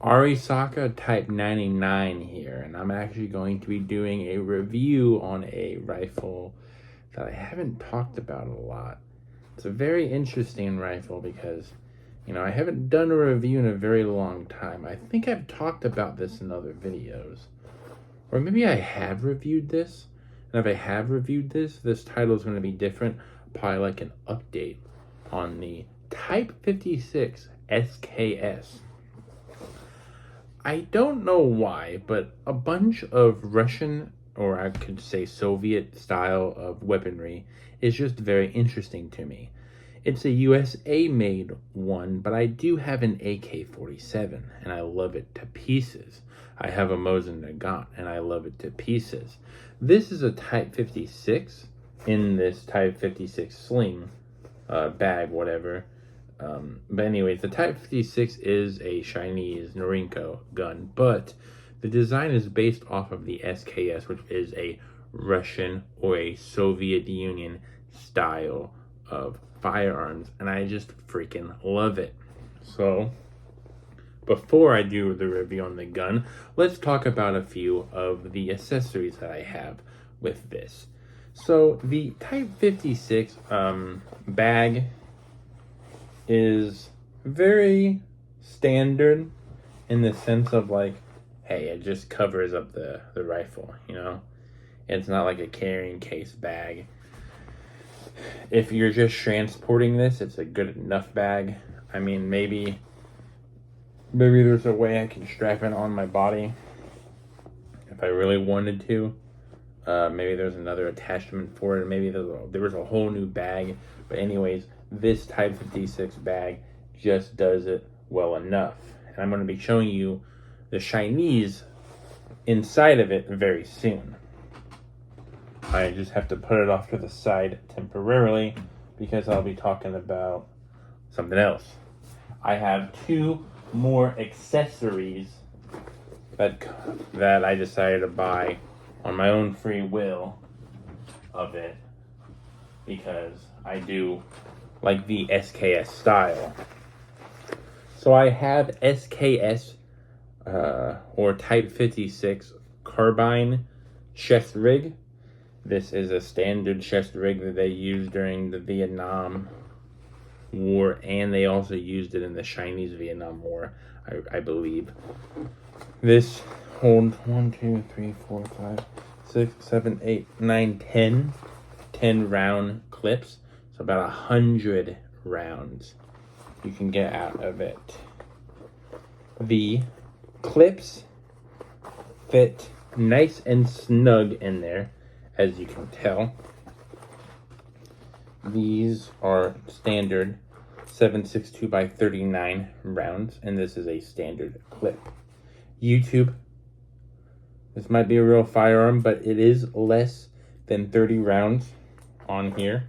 Arisaka Type 99 here, and I'm actually going to be doing a review on a rifle that I haven't talked about a lot. It's a very interesting rifle because, I haven't done a review in a very long time. I think I've talked about this in other videos. Or maybe I have reviewed this. And if I have reviewed this, this title is going to be different. Probably like an update on the Type 56 SKS. I don't know why, but a bunch of Russian, or I could say Soviet style of weaponry is just very interesting to me. It's a USA made one, but I do have an AK-47 and I love it to pieces. I have a Mosin Nagant and I love it to pieces. This is a Type 56 in this Type 56 sling bag, whatever. But anyways, the Type 56 is a Chinese Norinco gun, but the design is based off of the SKS, which is a Russian or a Soviet Union style of firearms, and I just freaking love it. So, before I do the review on the gun, let's talk about a few of the accessories that I have with this. So, the Type 56 bag is very standard in the sense of like, hey, it just covers up the rifle, It's not like a carrying case bag. If you're just transporting this, it's a good enough bag. I mean, maybe there's a way I can strap it on my body if I really wanted to. Maybe there's another attachment for it. Maybe there was a whole new bag. But anyways, this Type 56 bag just does it well enough. And I'm going to be showing you the Chinese inside of it very soon. I just have to put it off to the side temporarily because I'll be talking about something else. I have two more accessories that I decided to buy on my own free will of it because I do like the SKS style. So I have SKS or Type 56 Carbine chest rig. This is a standard chest rig that they used during the Vietnam War, and they also used it in the Chinese Vietnam War, I believe. This holds 1, 2, 3, 4, 5, 6, 7, 8, 9, 10 round clips. So about 100 rounds you can get out of it. The clips fit nice and snug in there, as you can tell. These are standard 7.62 by 39 rounds, and this is a standard clip. YouTube, this might be a real firearm, but it is less than 30 rounds on here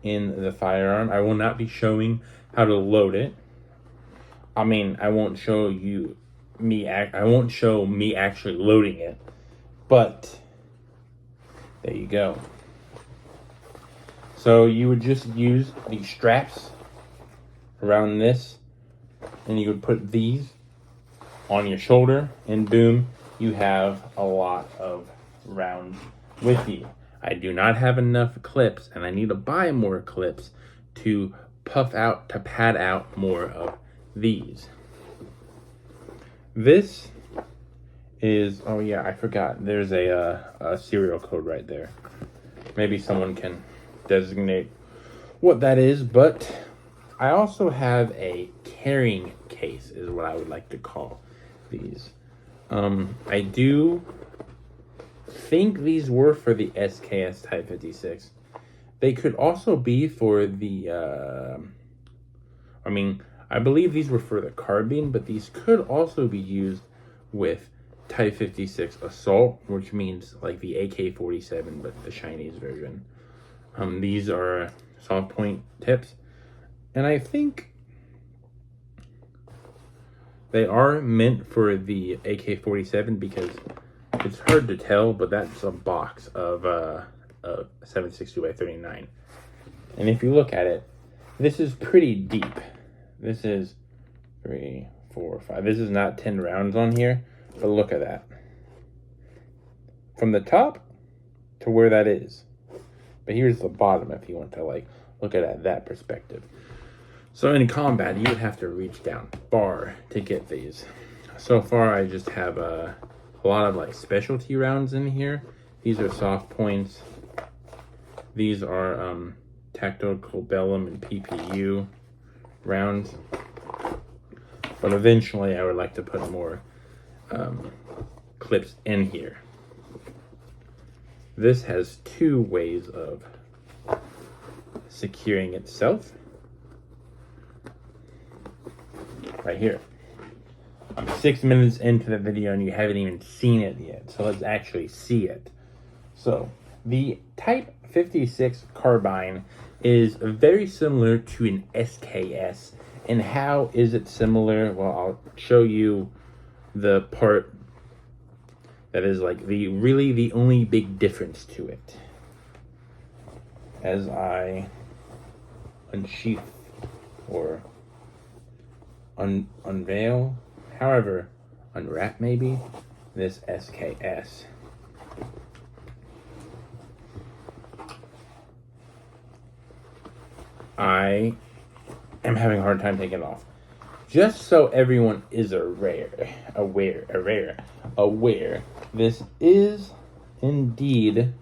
in the firearm. I will not be showing how to load it. I mean, I won't show me actually loading it, but there you go. So you would just use these straps around this, and you would put these on your shoulder, and boom, you have a lot of rounds with you. I do not have enough clips, and I need to buy more clips to pad out more of these. This is, oh yeah, I forgot. There's a serial code right there. Maybe someone can designate what that is, but I also have a carrying case, is what I would like to call these. I do think these were for the SKS Type 56. They could also be for the, I believe these were for the carbine, but these could also be used with Type 56 Assault, which means like the AK-47, but the Chinese version. These are soft point tips, and I think they are meant for the AK-47 because it's hard to tell, but that's a box of 7.62 by 39. And if you look at it, this is pretty deep. This is 3, 4, 5. This is not 10 rounds on here, but look at that. From the top to where that is. But here's the bottom if you want to like look at it at that perspective. So in combat, you would have to reach down far to get these. So far, I just have a lot of like specialty rounds in here. These are soft points. These are tactical bellum and PPU rounds. But eventually, I would like to put more clips in here. This has 2 ways of securing itself. Right here. I'm 6 minutes into the video and you haven't even seen it yet. So let's actually see it. So the Type 56 carbine is very similar to an SKS. And how is it similar? Well, I'll show you the part that is like really the only big difference to it. As I unsheath or unveil, however, unwrap maybe, this SKS. I am having a hard time taking it off. Just so everyone is aware, this is indeed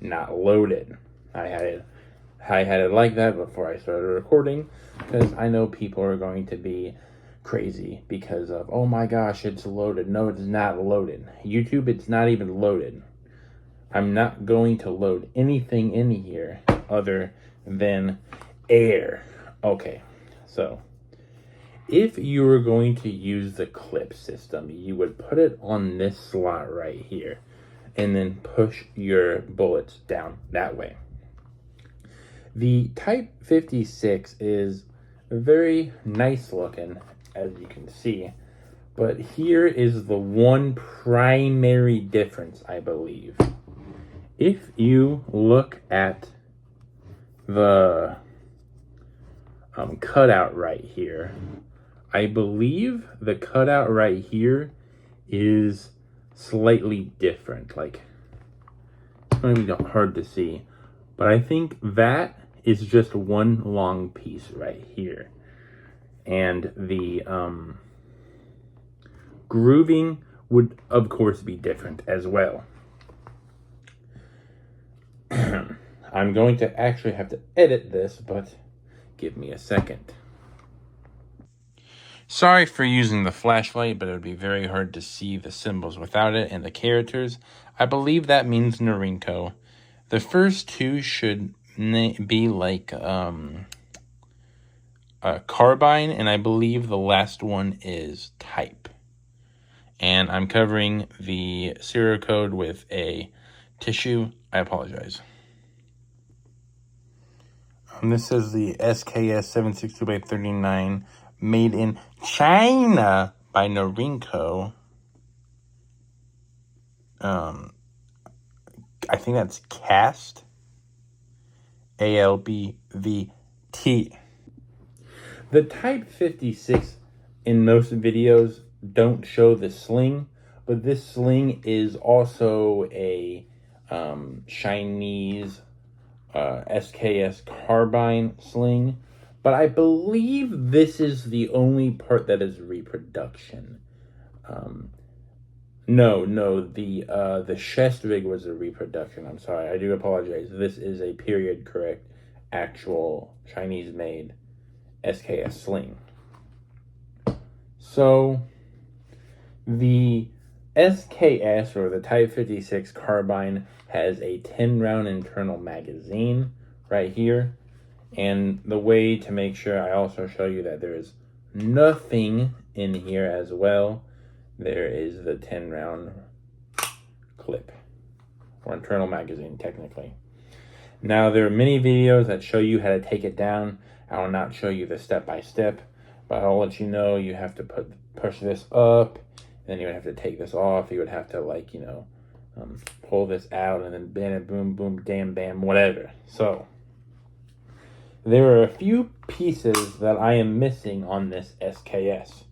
not loaded. I had it like that before I started recording, because I know people are going to be crazy because of, oh my gosh, it's loaded. No, it's not loaded. YouTube, it's not even loaded. I'm not going to load anything in here other than air. Okay, so if you were going to use the clip system, you would put it on this slot right here and then push your bullets down that way. The Type 56 is very nice looking, as you can see, but here is the one primary difference, I believe. If you look at the cutout right here, I believe the cutout right here is slightly different. Like, it's going to be hard to see, but I think that is just one long piece right here. And the grooving would, of course, be different as well. I'm going to actually have to edit this, but give me a second. Sorry for using the flashlight, but it would be very hard to see the symbols without it and the characters. I believe that means Norinco. The first 2 should be like a carbine, and I believe the last one is type. And I'm covering the serial code with a tissue. I apologize. This is the SKS 762x39, made in China by Norinco. I think that's cast. ALBVT. The Type 56 in most videos don't show the sling, but this sling is also a Chinese SKS carbine sling, but I believe this is the only part that is reproduction. No, the chest rig was a reproduction. I'm sorry, I do apologize. This is a period correct, actual Chinese-made SKS sling. So, the SKS, or the Type 56 carbine, has a 10-round internal magazine right here. And the way to make sure, I also show you that there is nothing in here as well. There is the 10-round clip, or internal magazine, technically. Now, there are many videos that show you how to take it down. I will not show you the step-by-step, but I'll let you know you have to push this up, then you would have to take this off. You would have to, like, pull this out, and then bam, boom, boom, damn, bam, whatever. So, there are a few pieces that I am missing on this SKS.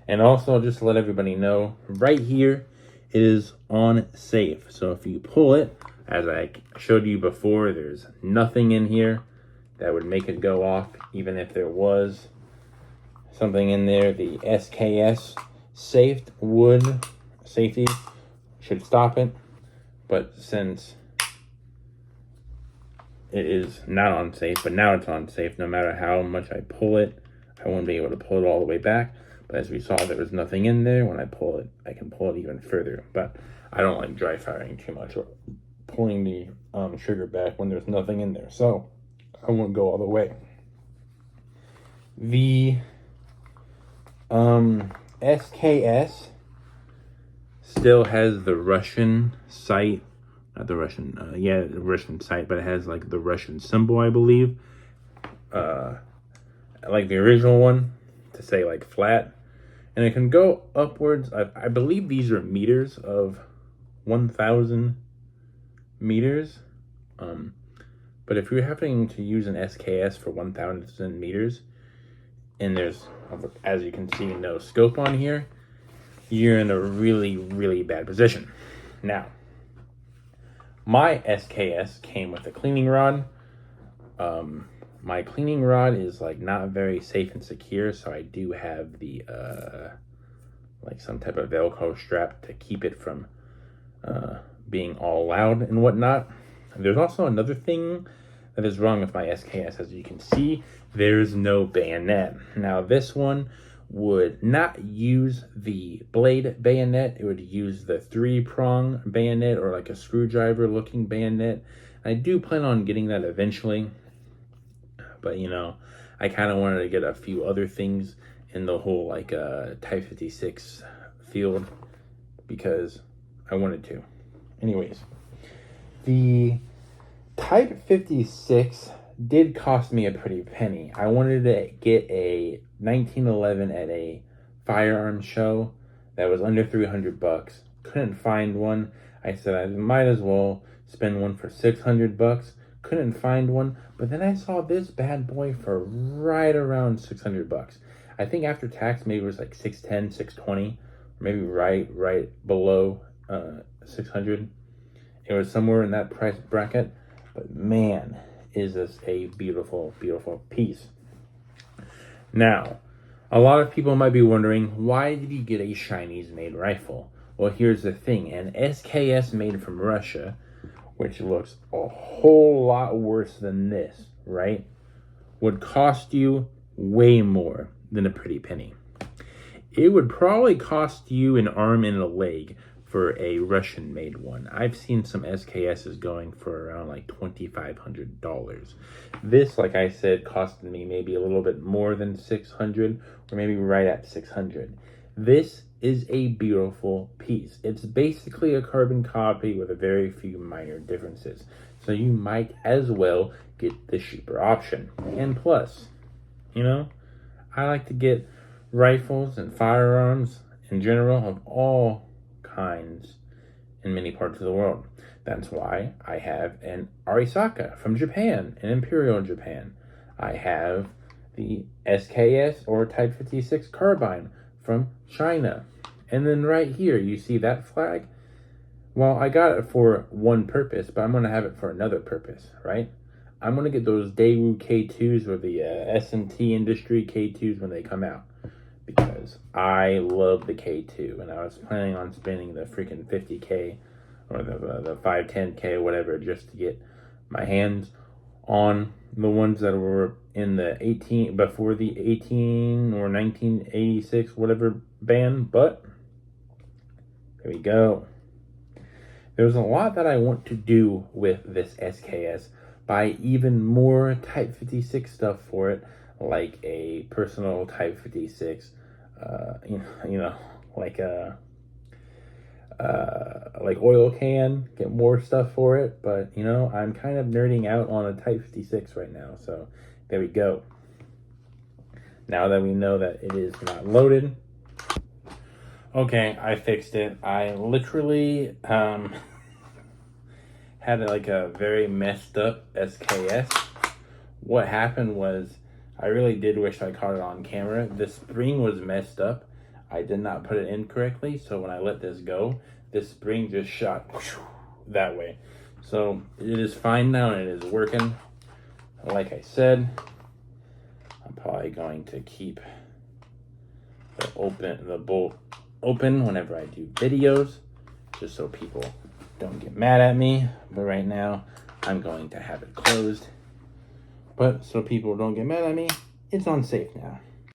And also, just to let everybody know, right here is on safe. So if you pull it, as I showed you before, there's nothing in here that would make it go off, even if there was something in there. The SKS safety should stop it. But since it is not on safe, but now it's on safe, no matter how much I pull it, I won't be able to pull it all the way back. But as we saw, there was nothing in there. When I pull it, I can pull it even further. But I don't like dry firing too much or pulling the trigger back when there's nothing in there. So I won't go all the way. The SKS still has the Russian sight. Not the Russian, the Russian sight, but it has like the Russian symbol, I believe. Like the original one, to say like flat. And it can go upwards. I believe these are meters of 1,000 meters. But if you're having to use an SKS for 1,000 meters, and there's, as you can see, no scope on here, you're in a really, really bad position. Now, my SKS came with a cleaning rod. My cleaning rod is like not very safe and secure, so I do have the like some type of Velcro strap to keep it from being all loud and whatnot. There's also another thing that is wrong with my SKS. As you can see, there's no bayonet. Now this one would not use the blade bayonet. It would use the 3-prong bayonet, or like a screwdriver looking bayonet. I do plan on getting that eventually. But, you know, I kind of wanted to get a few other things in the whole, like, Type 56 field, because I wanted to. Anyways, the Type 56 did cost me a pretty penny. I wanted to get a 1911 at a firearms show that was under $300. Couldn't find one. I said I might as well spend one for $600. Couldn't find one, but then I saw this bad boy for right around $600. I think after tax, maybe it was like 610, 620, or maybe right below 600. It was somewhere in that price bracket, but man, is this a beautiful, beautiful piece. Now, a lot of people might be wondering, why did you get a Chinese-made rifle? Well, here's the thing. An SKS made from Russia, which looks a whole lot worse than this, right, would cost you way more than a pretty penny. It would probably cost you an arm and a leg for a Russian-made one. I've seen some SKSs going for around like $2,500. This, like I said, costed me maybe a little bit more than $600, or maybe right at $600. This is a beautiful piece. It's basically a carbon copy with a very few minor differences. So you might as well get the cheaper option. And plus, you know, I like to get rifles and firearms in general of all kinds in many parts of the world. That's why I have an Arisaka from Japan, an Imperial Japan. I have the SKS or Type 56 carbine from China. And then right here, you see that flag? Well, I got it for one purpose, but I'm going to have it for another purpose, right? I'm going to get those Daewoo K2s or the S&T Industry K2s when they come out, because I love the K2, and I was planning on spending the freaking 50K or the 510K or whatever just to get my hands on the ones that were in the 18, before the 18 or 1986 whatever ban. But there we go. There's a lot that I want to do with this SKS. Buy even more Type 56 stuff for it, like a personal Type 56, like oil can, get more stuff for it. But, you know, I'm kind of nerding out on a Type 56 right now. So there we go. Now that we know that it is not loaded. Okay, I fixed it. I literally had like a very messed up SKS What happened was, I really did wish I caught it on camera. The spring was messed up. I did not put it in correctly, so when I let this go, this spring just shot that way. So it is fine now and it is working. Like I said, I'm probably going to keep the bolt open whenever I do videos, just so people don't get mad at me. But right now, I'm going to have it closed. But so people don't get mad at me, it's on safe now.